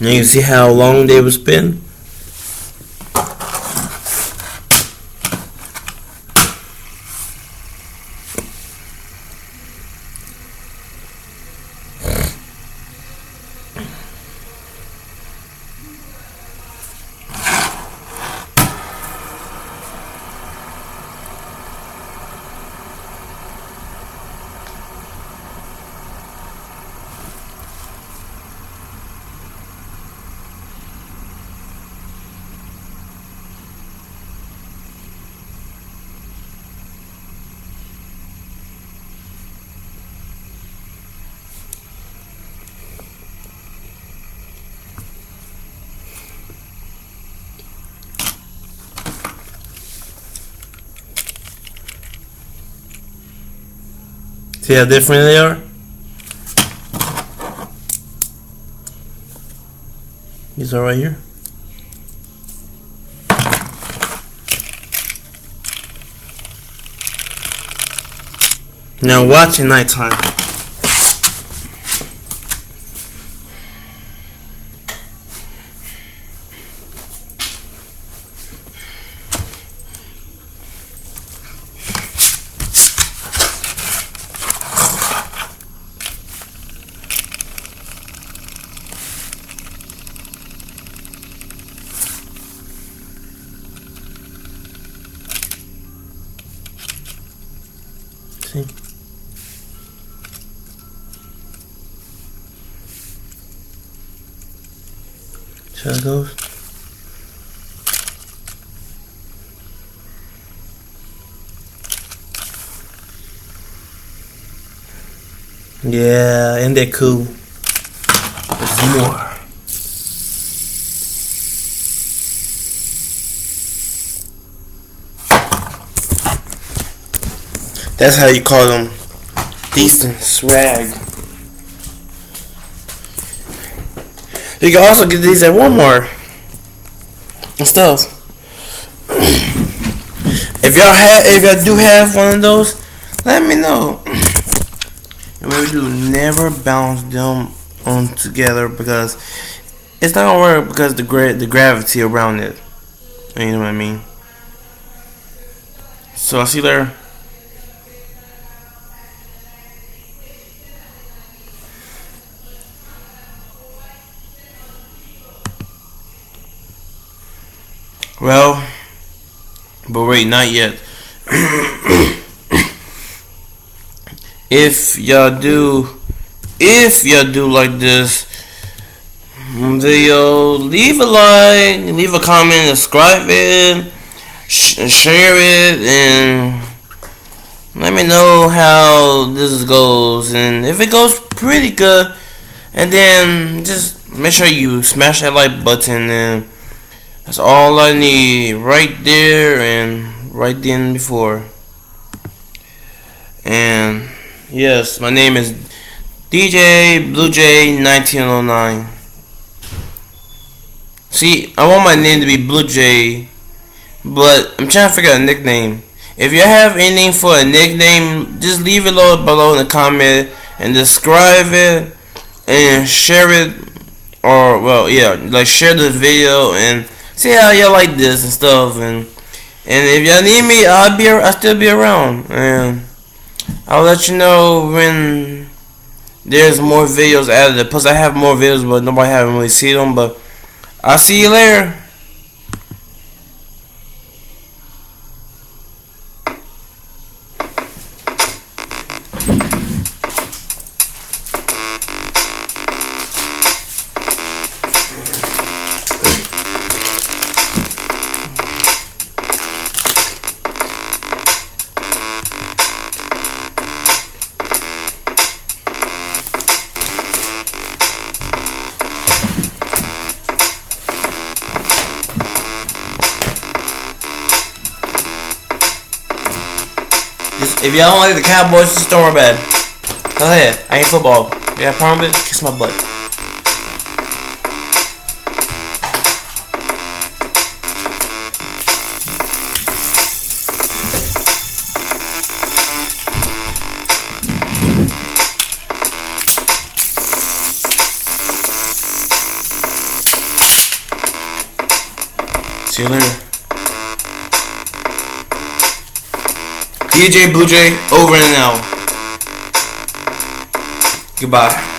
Now you see how long they would spin? See how different they are? These are right here. Now watch at nighttime. See? See how it goes? Yeah, and they're cool. There's more. That's how you call them decent swag. You can also get these at Walmart and stuff. If y'all do have one of those, let me know. And we do never bounce them on together because it's not gonna work because the gravity around it. You know what I mean? So I'll see you later. Well, but wait, not yet. If y'all do like this video, leave a like, leave a comment, subscribe it, share it, and let me know how this goes. And if it goes pretty good, and then just make sure you smash that like button, and that's all I need right there and right then before. And yes, my name is DJ Blue Jay 1909. See, I want my name to be Blue Jay, but I'm trying to figure out a nickname. If you have anything for a nickname, just leave it below in the comment and describe it and share it, or well, yeah, like share the video and see how y'all like this and stuff. And if y'all need me, I'll still be around, and I'll let you know when there's more videos added. Plus, I have more videos, but nobody haven't really seen them. But I'll see you later. If y'all don't like the Cowboys, just don't worry about it. Go ahead. I ain't football. You got a problem with it? Kiss my butt. See you later. DJ Blue Jay over and out. Goodbye.